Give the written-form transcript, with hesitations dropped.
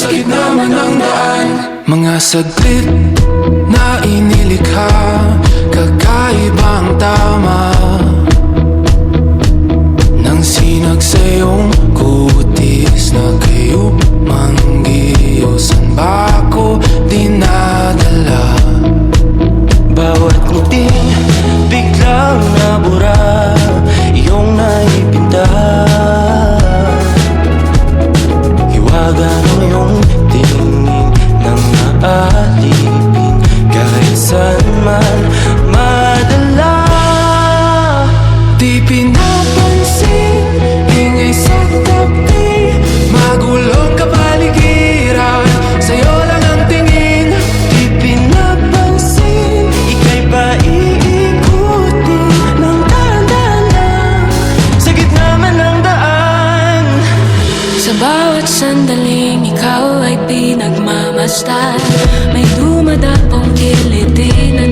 sa gitna man ng daan. Mga saglit na inilikha, kakaibang tama nang sinag sa iyong kutis na kayo manggiyo. San ba ako dinadala? Bawat ngiting biglang nabura, iyong naipinta. Hiwaga ng iyong tingin nang naalipin, kahit saan man madala. Di pinapansin, ingay sa tabi, magulong kapaligiran, sa'yo lang ang tingin. Di pinapansin, ika'y ba iikutin ng dahan-dahan sa gitna man ng daan. Sa bawat sandaling ikaw ay pinagmamasdan, may dumadapong kiliti na